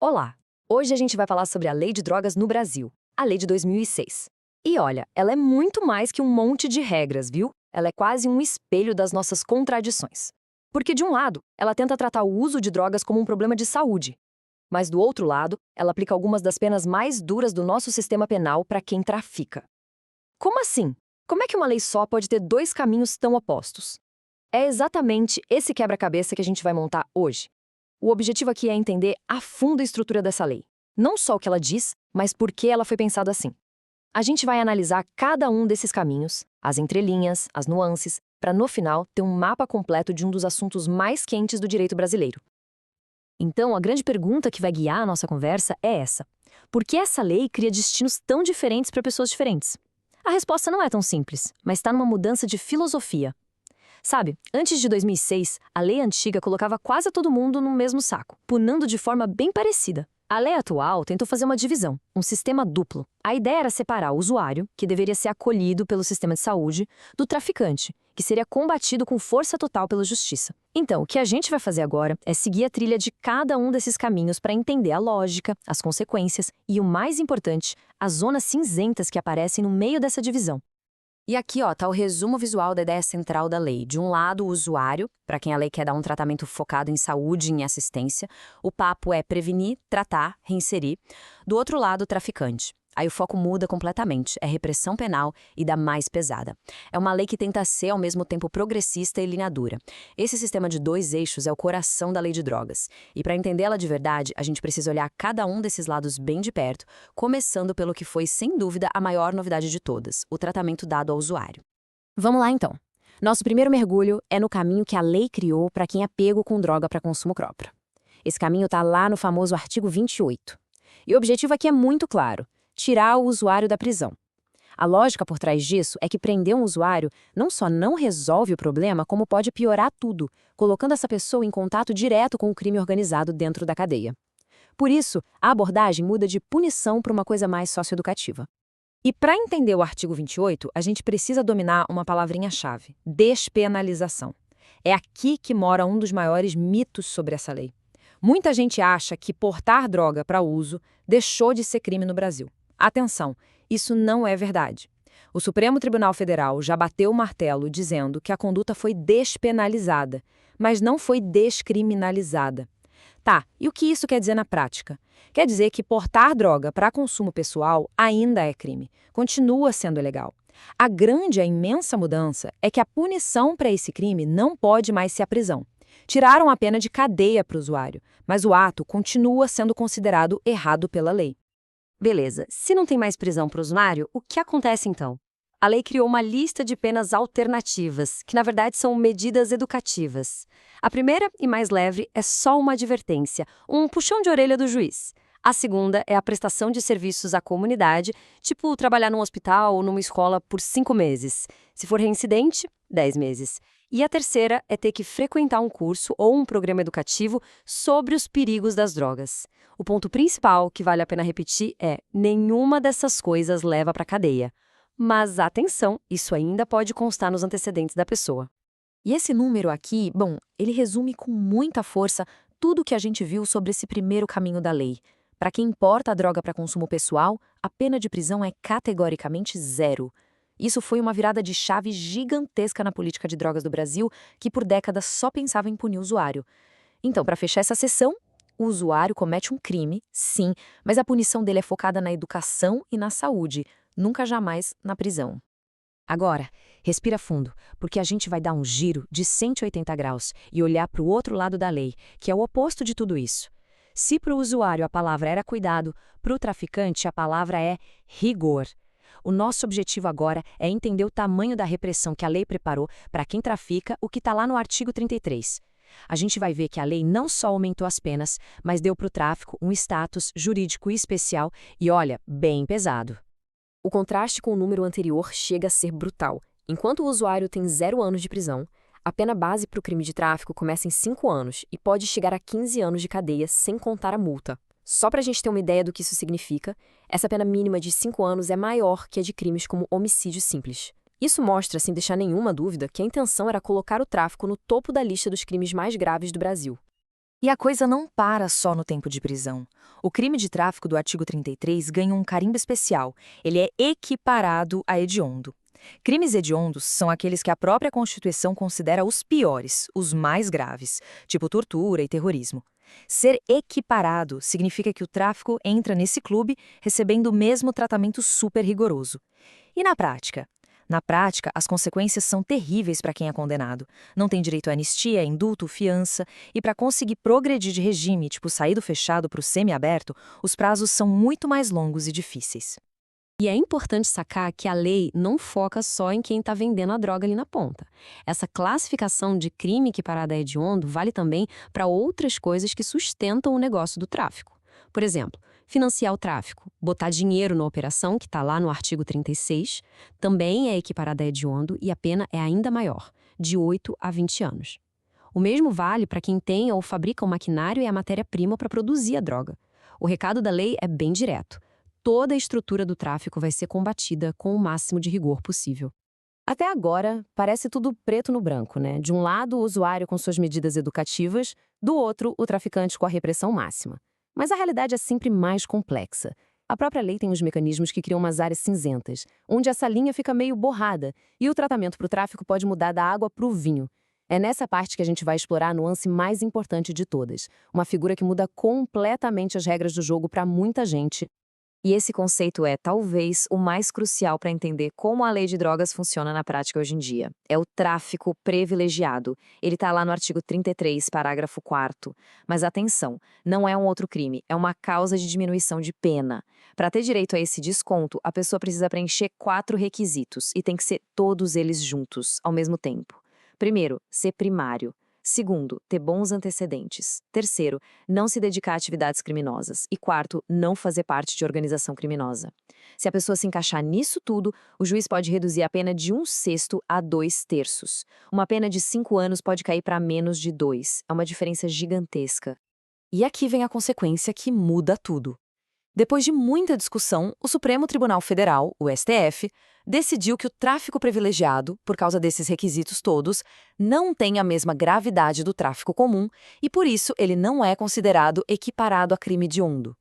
Olá! Hoje a gente vai falar sobre a Lei de Drogas no Brasil, a Lei de 2006. E olha, ela é muito mais que um monte de regras, viu? Ela é quase um espelho das nossas contradições. Porque, de um lado, ela tenta tratar o uso de drogas como um problema de saúde. Mas, do outro lado, ela aplica algumas das penas mais duras do nosso sistema penal para quem trafica. Como assim? Como é que uma lei só pode ter dois caminhos tão opostos? É exatamente esse quebra-cabeça que a gente vai montar hoje. O objetivo aqui é entender a fundo a estrutura dessa lei. Não só o que ela diz, mas por que ela foi pensada assim. A gente vai analisar cada um desses caminhos, as entrelinhas, as nuances, para no final ter um mapa completo de um dos assuntos mais quentes do direito brasileiro. Então, a grande pergunta que vai guiar a nossa conversa é essa: por que essa lei cria destinos tão diferentes para pessoas diferentes? A resposta não é tão simples, mas está numa mudança de filosofia. Sabe, antes de 2006, a lei antiga colocava quase todo mundo no mesmo saco, punando de forma bem parecida. A lei atual tentou fazer uma divisão, um sistema duplo. A ideia era separar o usuário, que deveria ser acolhido pelo sistema de saúde, do traficante, que seria combatido com força total pela justiça. Então, o que a gente vai fazer agora é seguir a trilha de cada um desses caminhos para entender a lógica, as consequências e, o mais importante, as zonas cinzentas que aparecem no meio dessa divisão. E aqui, ó, tá o resumo visual da ideia central da lei. De um lado, o usuário, para quem a lei quer dar um tratamento focado em saúde e em assistência. O papo é prevenir, tratar, reinserir. Do outro lado, o traficante. Aí o foco muda completamente, é repressão penal e da mais pesada. É uma lei que tenta ser, ao mesmo tempo, progressista e linha dura. Esse sistema de dois eixos é o coração da lei de drogas. E para entendê-la de verdade, a gente precisa olhar cada um desses lados bem de perto, começando pelo que foi, sem dúvida, a maior novidade de todas, o tratamento dado ao usuário. Vamos lá, então. Nosso primeiro mergulho é no caminho que a lei criou para quem é pego com droga para consumo próprio. Esse caminho está lá no famoso artigo 28. E o objetivo aqui é muito claro: tirar o usuário da prisão. A lógica por trás disso é que prender um usuário não só não resolve o problema, como pode piorar tudo, colocando essa pessoa em contato direto com o crime organizado dentro da cadeia. Por isso, a abordagem muda de punição para uma coisa mais socioeducativa. E para entender o artigo 28, a gente precisa dominar uma palavrinha-chave: despenalização. É aqui que mora um dos maiores mitos sobre essa lei. Muita gente acha que portar droga para uso deixou de ser crime no Brasil. Atenção, isso não é verdade. O Supremo Tribunal Federal já bateu o martelo dizendo que a conduta foi despenalizada, mas não foi descriminalizada. Tá, e o que isso quer dizer na prática? Quer dizer que portar droga para consumo pessoal ainda é crime, continua sendo ilegal. A grande, a imensa mudança é que a punição para esse crime não pode mais ser a prisão. Tiraram a pena de cadeia para o usuário, mas o ato continua sendo considerado errado pela lei. Beleza, se não tem mais prisão para o usuário, o que acontece então? A lei criou uma lista de penas alternativas, que na verdade são medidas educativas. A primeira e mais leve é só uma advertência, um puxão de orelha do juiz. A segunda é a prestação de serviços à comunidade, tipo trabalhar num hospital ou numa escola por 5 meses. Se for reincidente, 10 meses. E a terceira é ter que frequentar um curso ou um programa educativo sobre os perigos das drogas. O ponto principal que vale a pena repetir é: nenhuma dessas coisas leva para a cadeia. Mas atenção, isso ainda pode constar nos antecedentes da pessoa. E esse número aqui, bom, ele resume com muita força tudo o que a gente viu sobre esse primeiro caminho da lei. Para quem importa a droga para consumo pessoal, a pena de prisão é categoricamente zero. Isso foi uma virada de chave gigantesca na política de drogas do Brasil, que por décadas só pensava em punir o usuário. Então, para fechar essa sessão, o usuário comete um crime, sim, mas a punição dele é focada na educação e na saúde, nunca jamais na prisão. Agora, respira fundo, porque a gente vai dar um giro de 180 graus e olhar para o outro lado da lei, que é o oposto de tudo isso. Se para o usuário a palavra era cuidado, para o traficante a palavra é rigor. O nosso objetivo agora é entender o tamanho da repressão que a lei preparou para quem trafica, o que está lá no artigo 33. A gente vai ver que a lei não só aumentou as penas, mas deu para o tráfico um status jurídico especial e, olha, bem pesado. O contraste com o número anterior chega a ser brutal. Enquanto o usuário tem 0 anos de prisão, a pena base para o crime de tráfico começa em 5 anos e pode chegar a 15 anos de cadeia sem contar a multa. Só para a gente ter uma ideia do que isso significa, essa pena mínima de 5 anos é maior que a de crimes como homicídio simples. Isso mostra, sem deixar nenhuma dúvida, que a intenção era colocar o tráfico no topo da lista dos crimes mais graves do Brasil. E a coisa não para só no tempo de prisão. O crime de tráfico do artigo 33 ganha um carimbo especial. Ele é equiparado a hediondo. Crimes hediondos são aqueles que a própria Constituição considera os piores, os mais graves, tipo tortura e terrorismo. Ser equiparado significa que o tráfico entra nesse clube recebendo o mesmo tratamento super rigoroso. E na prática? Na prática, as consequências são terríveis para quem é condenado. Não tem direito a anistia, indulto, fiança, e para conseguir progredir de regime, tipo sair do fechado para o semiaberto, os prazos são muito mais longos e difíceis. E é importante sacar que a lei não foca só em quem está vendendo a droga ali na ponta. Essa classificação de crime equiparado a hediondo vale também para outras coisas que sustentam o negócio do tráfico. Por exemplo, financiar o tráfico, botar dinheiro na operação, que está lá no artigo 36, também é equiparado a hediondo e a pena é ainda maior, de 8 a 20 anos. O mesmo vale para quem tem ou fabrica o maquinário e a matéria-prima para produzir a droga. O recado da lei é bem direto. Toda a estrutura do tráfico vai ser combatida com o máximo de rigor possível. Até agora, parece tudo preto no branco, né? De um lado, o usuário com suas medidas educativas, do outro, o traficante com a repressão máxima. Mas a realidade é sempre mais complexa. A própria lei tem os mecanismos que criam umas áreas cinzentas, onde essa linha fica meio borrada, e o tratamento para o tráfico pode mudar da água para o vinho. É nessa parte que a gente vai explorar a nuance mais importante de todas, uma figura que muda completamente as regras do jogo para muita gente. E esse conceito é, talvez, o mais crucial para entender como a lei de drogas funciona na prática hoje em dia. É o tráfico privilegiado. Ele está lá no artigo 33, parágrafo 4º. Mas atenção, não é um outro crime, é uma causa de diminuição de pena. Para ter direito a esse desconto, a pessoa precisa preencher 4 requisitos, e tem que ser todos eles juntos, ao mesmo tempo. Primeiro, ser primário. Segundo, ter bons antecedentes. Terceiro, não se dedicar a atividades criminosas. E quarto, não fazer parte de organização criminosa. Se a pessoa se encaixar nisso tudo, o juiz pode reduzir a pena de 1/6 a 2/3. Uma pena de 5 anos pode cair para menos de 2. É uma diferença gigantesca. E aqui vem a consequência que muda tudo. Depois de muita discussão, o Supremo Tribunal Federal, o STF, decidiu que o tráfico privilegiado, por causa desses requisitos todos, não tem a mesma gravidade do tráfico comum e, por isso, ele não é considerado equiparado a crime hediondo.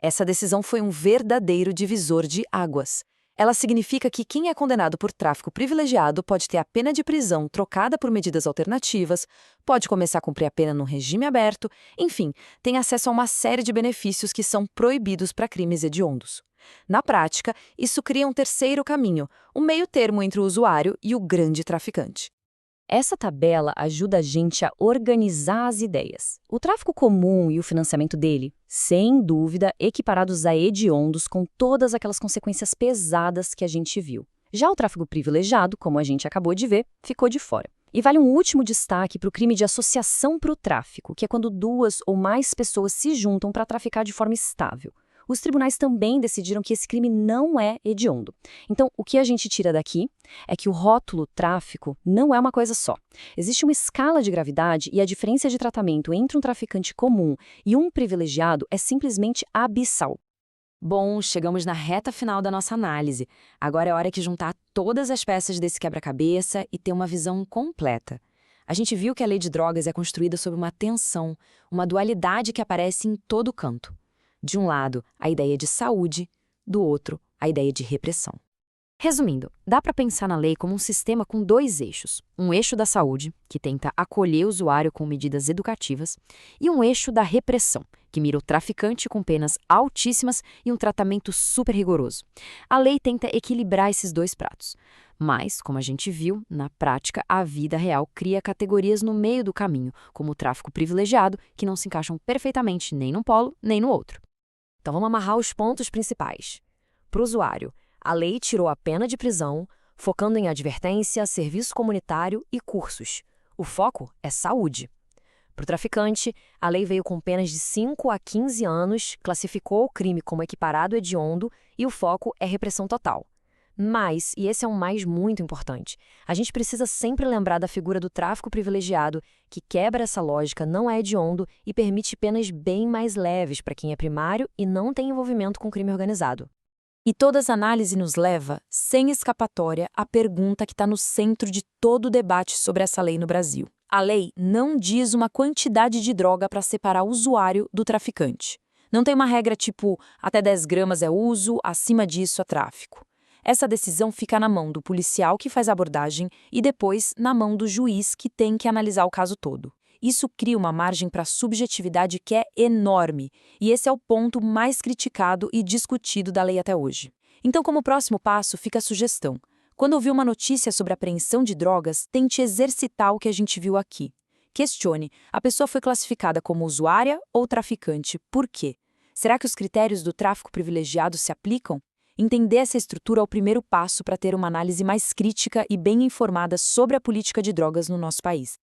Essa decisão foi um verdadeiro divisor de águas. Ela significa que quem é condenado por tráfico privilegiado pode ter a pena de prisão trocada por medidas alternativas, pode começar a cumprir a pena no regime aberto, enfim, tem acesso a uma série de benefícios que são proibidos para crimes hediondos. Na prática, isso cria um terceiro caminho, um meio-termo entre o usuário e o grande traficante. Essa tabela ajuda a gente a organizar as ideias. O tráfico comum e o financiamento dele, sem dúvida, equiparados a hediondos com todas aquelas consequências pesadas que a gente viu. Já o tráfico privilegiado, como a gente acabou de ver, ficou de fora. E vale um último destaque para o crime de associação para o tráfico, que é quando 2 ou mais pessoas se juntam para traficar de forma estável. Os tribunais também decidiram que esse crime não é hediondo. Então, o que a gente tira daqui é que o rótulo tráfico não é uma coisa só. Existe uma escala de gravidade e a diferença de tratamento entre um traficante comum e um privilegiado é simplesmente abissal. Bom, chegamos na reta final da nossa análise. Agora é hora de juntar todas as peças desse quebra-cabeça e ter uma visão completa. A gente viu que a lei de drogas é construída sob uma tensão, uma dualidade que aparece em todo canto. De um lado, a ideia de saúde, do outro, a ideia de repressão. Resumindo, dá para pensar na lei como um sistema com 2 eixos. Um eixo da saúde, que tenta acolher o usuário com medidas educativas, e um eixo da repressão, que mira o traficante com penas altíssimas e um tratamento super rigoroso. A lei tenta equilibrar esses 2 pratos. Mas, como a gente viu, na prática, a vida real cria categorias no meio do caminho, como o tráfico privilegiado, que não se encaixam perfeitamente nem num polo nem no outro. Então vamos amarrar os pontos principais. Para o usuário, a lei tirou a pena de prisão, focando em advertência, serviço comunitário e cursos. O foco é saúde. Para o traficante, a lei veio com penas de 5 a 15 anos, classificou o crime como equiparado hediondo e o foco é repressão total. Mas, e esse é um mais muito importante, a gente precisa sempre lembrar da figura do tráfico privilegiado, que quebra essa lógica, não é hediondo e permite penas bem mais leves para quem é primário e não tem envolvimento com crime organizado. E toda essa análise nos leva, sem escapatória, à pergunta que está no centro de todo o debate sobre essa lei no Brasil. A lei não diz uma quantidade de droga para separar o usuário do traficante. Não tem uma regra tipo, até 10 gramas é uso, acima disso é tráfico. Essa decisão fica na mão do policial que faz a abordagem e depois na mão do juiz que tem que analisar o caso todo. Isso cria uma margem para subjetividade que é enorme, e esse é o ponto mais criticado e discutido da lei até hoje. Então, como próximo passo, fica a sugestão. Quando ouvir uma notícia sobre apreensão de drogas, tente exercitar o que a gente viu aqui. Questione, a pessoa foi classificada como usuária ou traficante, por quê? Será que os critérios do tráfico privilegiado se aplicam? Entender essa estrutura é o primeiro passo para ter uma análise mais crítica e bem informada sobre a política de drogas no nosso país.